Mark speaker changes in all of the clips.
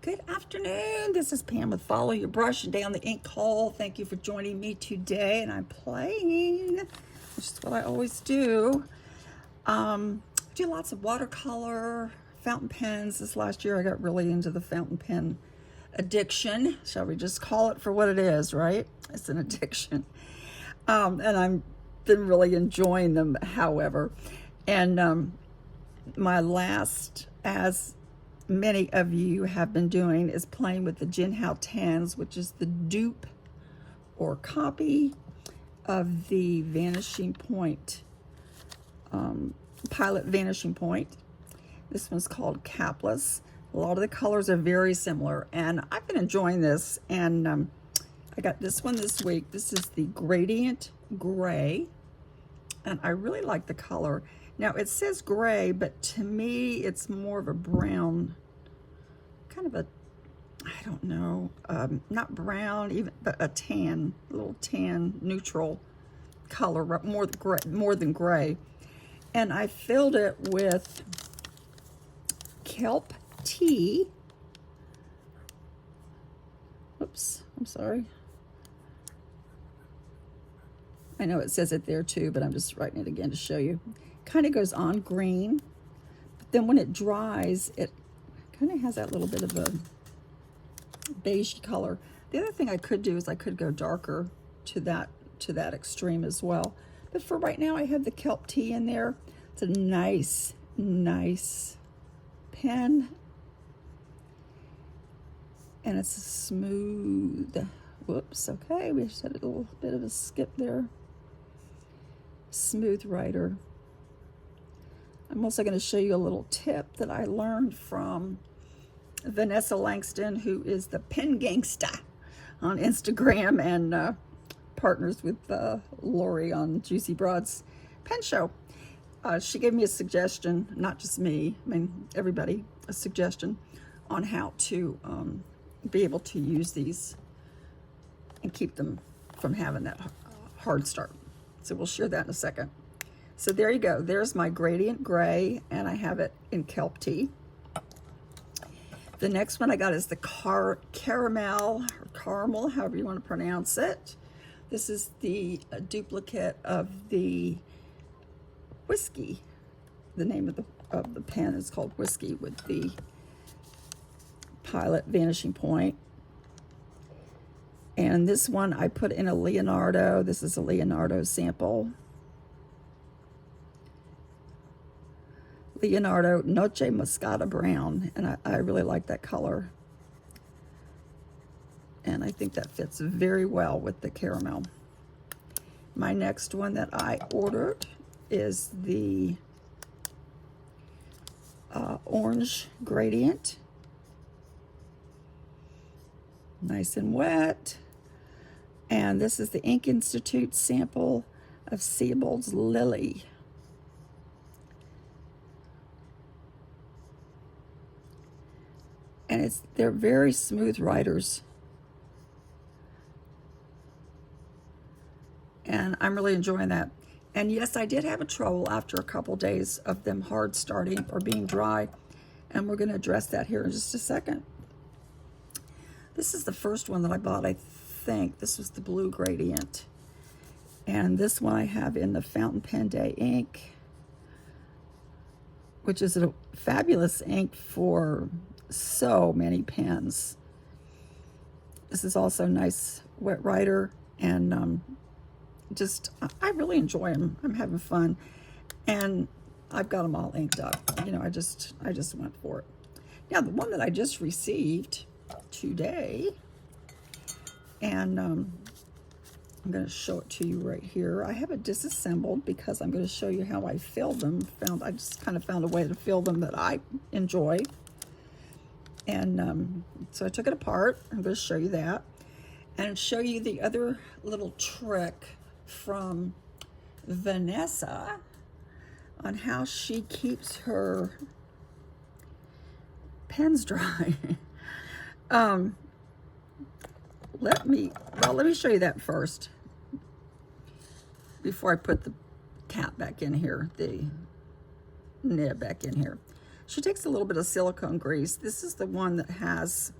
Speaker 1: Good afternoon. This is Pam with Follow Your Brush and Down the Ink Hole. Thank you for joining me today. And I'm playing, which is what I always do. Do lots of watercolor, fountain pens. This last year I got really into the fountain pen addiction. Shall we just call it for what it is, right? It's an addiction. And I've been really enjoying them, however. And my last, as many of you have been doing, is playing with the Jinhao tans, which is the dupe or copy of the Vanishing Point, Pilot Vanishing Point. This one's called Capless. A lot of the colors are very similar, and I've been enjoying this. And I got this one this week. This is the Gradient Gray, and I really like the color. Now, it says gray, but to me, it's more of a brown, kind of a, I don't know, not brown, even, but a tan, a little tan, neutral color, more than gray. And I filled it with kelp tea. Oops, I'm sorry. I know it says it there too, but I'm just writing it again to show you. Kind of goes on green, but then when it dries, it kind of has that little bit of a beige color. The other thing I could do is I could go darker to that extreme as well. But for right now, I have the kelp tea in there. It's a nice pen, and it's a smooth. Whoops. Okay, we just had a little bit of a skip there. Smooth writer. I'm also going to show you a little tip that I learned from Vanessa Langston, who is the Pen Gangsta on Instagram and partners with Lori on Juicy Broad's pen show. She gave me a suggestion, not just me, I mean everybody, a suggestion on how to be able to use these and keep them from having that hard start. So we'll share that in a second. So there you go. There's my Gradient Gray, and I have it in kelp tea. The next one I got is the caramel, or caramel, however you want to pronounce it. This is the duplicate of the Whiskey. The name of the pen is called Whiskey with the Pilot Vanishing Point. And this one I put in a Leonardo. This is a Leonardo sample. Leonardo Noche Moscata Brown, and I really like that color. And I think that fits very well with the caramel. My next one that I ordered is the Orange Gradient. Nice and wet. And this is the Ink Institute sample of Siebold's Lily. And they're very smooth writers. And I'm really enjoying that. And yes, I did have a trouble after a couple days of them hard starting or being dry. And we're going to address that here in just a second. This is the first one that I bought, I think. This was the Blue Gradient. And this one I have in the Fountain Pen Day ink, which is a fabulous ink for so many pens. This is also nice wet writer, and I really enjoy them. I'm having fun, and I've got them all inked up. You know, I just went for it. Now, the one that I just received today, and I'm going to show it to you right here. I have it disassembled because I'm going to show you how I filled them. I just kind of found a way to fill them that I enjoy. And so I took it apart. I'm going to show you that and show you the other little trick from Vanessa on how she keeps her pens dry. Let me show you that first before I put the cap back in here, the nib back in here. She takes a little bit of silicone grease. This is the one that has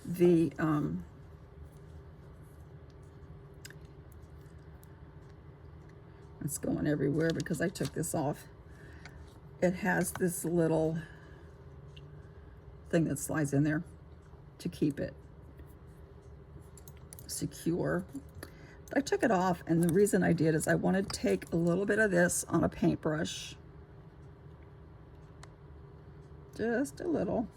Speaker 1: the it's going everywhere because I took this off. It has this little thing that slides in there to keep it secure. But I took it off, and the reason I did is I wanted to take a little bit of this on a paintbrush. Just a little.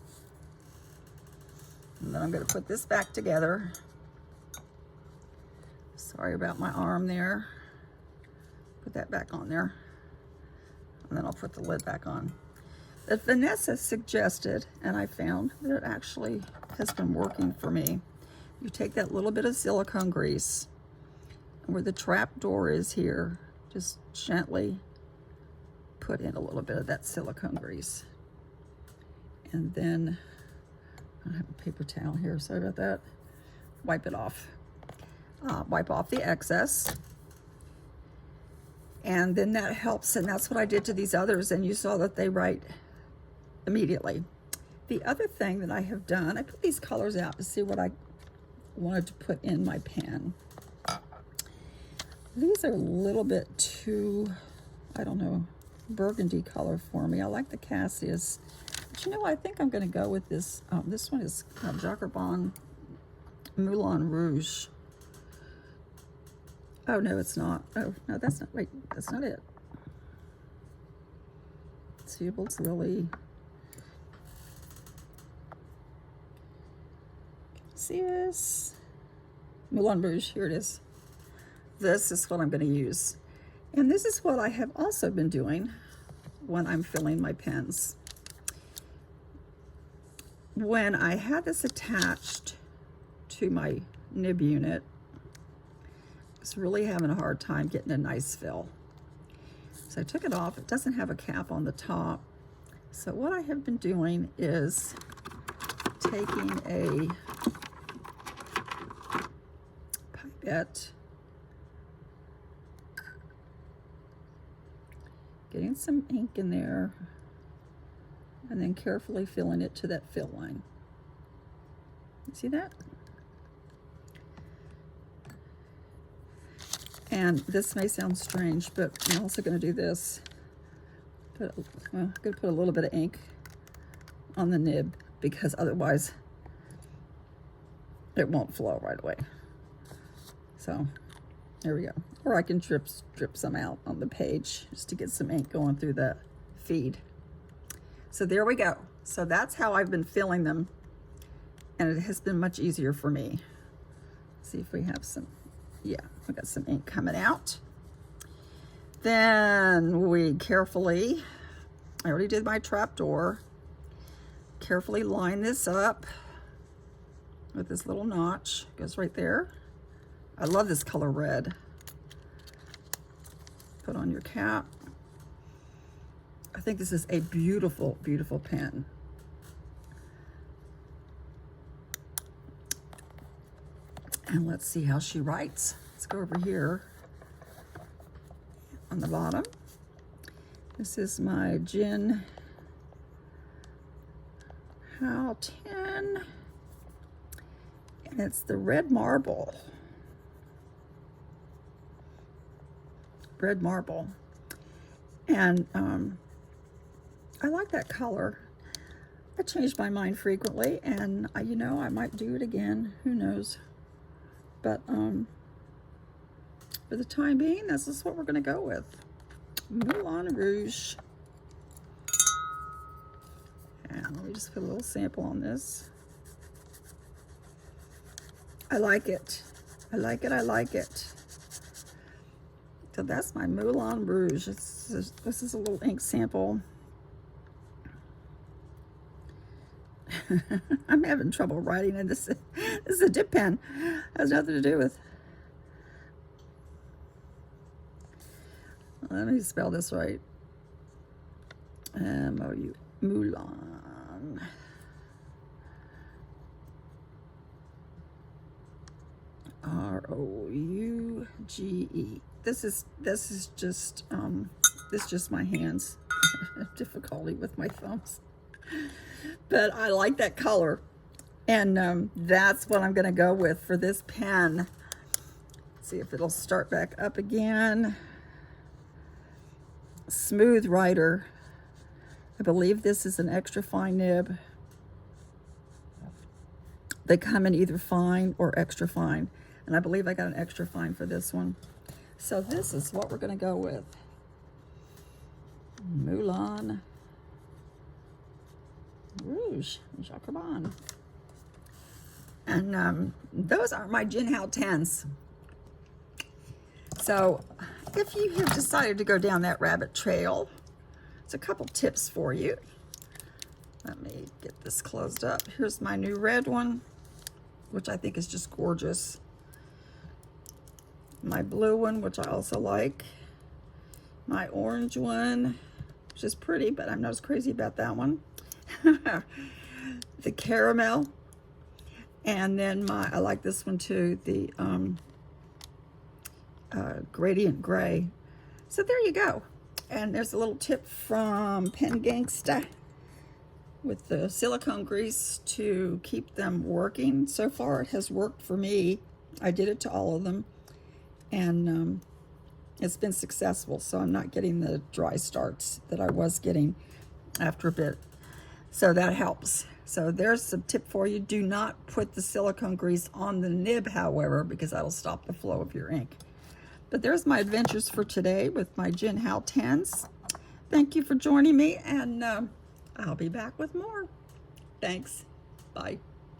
Speaker 1: And then I'm going to put this back together. Sorry about my arm there. Put that back on there. And then I'll put the lid back on. That Vanessa suggested, and I found that it actually has been working for me. You take that little bit of silicone grease, and where the trap door is here, just gently put in a little bit of that silicone grease. And then, I have a paper towel here, sorry about that. Wipe it off. Wipe off the excess. And then that helps, and that's what I did to these others, and you saw that they write immediately. The other thing that I have done, I put these colors out to see what I wanted to put in my pen. These are a little bit too, I don't know, burgundy color for me. I like the Cassius. But you know, I think I'm going to go with this. This one is Jacquerbon Moulin Rouge. Oh, no, it's not. Oh, no, that's not, wait, that's not it. Siebel's Lily. See this? Moulin Rouge, here it is. This is what I'm going to use. And this is what I have also been doing when I'm filling my pens. When I had this attached to my nib unit, I was really having a hard time getting a nice fill. So I took it off. It doesn't have a cap on the top. So what I have been doing is taking a pipette, getting some ink in there, and then carefully filling it to that fill line. You see that? And this may sound strange, but I'm also going to do this. I'm going to put a little bit of ink on the nib because otherwise it won't flow right away. So there we go. Or I can drip some out on the page just to get some ink going through the feed. So there we go. So that's how I've been filling them, and it has been much easier for me. Let's see if we have some. Yeah, we got some ink coming out. Then we carefully, I already did my trapdoor, carefully line this up with this little notch. Goes right there. I love this color red. Put on your cap. I think this is a beautiful, beautiful pen. And let's see how she writes. Let's go over here on the bottom. This is my Jinhao 10, and it's the red marble. Red marble. And I like that color. I change my mind frequently, and you know, I might do it again. Who knows? But for the time being, this is what we're going to go with. Moulin Rouge. And let me just put a little sample on this. I like it. I like it. I like it. So that's my Moulin Rouge. This is a little ink sample. I'm having trouble writing, and this is a dip pen. Has nothing to do with. Let me spell this right. M-O-U, Moulin. R-O-U-G-E. This is just This is just my hands. I have difficulty with my thumbs. But I like that color. And that's what I'm going to go with for this pen. See if it'll start back up again. Smooth Rider. I believe this is an extra fine nib. They come in either fine or extra fine. And I believe I got an extra fine for this one. So this is what we're going to go with. Moulin Rouge, Jacquemin. And those are my Jinhao 10s. So if you have decided to go down that rabbit trail, it's a couple tips for you. Let me get this closed up. Here's my new red one, which I think is just gorgeous. My blue one, which I also like. My orange one, which is pretty, but I'm not as crazy about that one. The caramel. And then I like this one too, the gradient gray. So there you go. And there's a little tip from Pen Gangsta with the silicone grease to keep them working. So far it has worked for me. I did it to all of them, and it's been successful, so I'm not getting the dry starts that I was getting after a bit. So that helps. So there's some tip for you. Do not put the silicone grease on the nib, however, because that'll stop the flow of your ink. But there's my adventures for today with my Jinhao 10s. Thank you for joining me, and I'll be back with more. Thanks. Bye.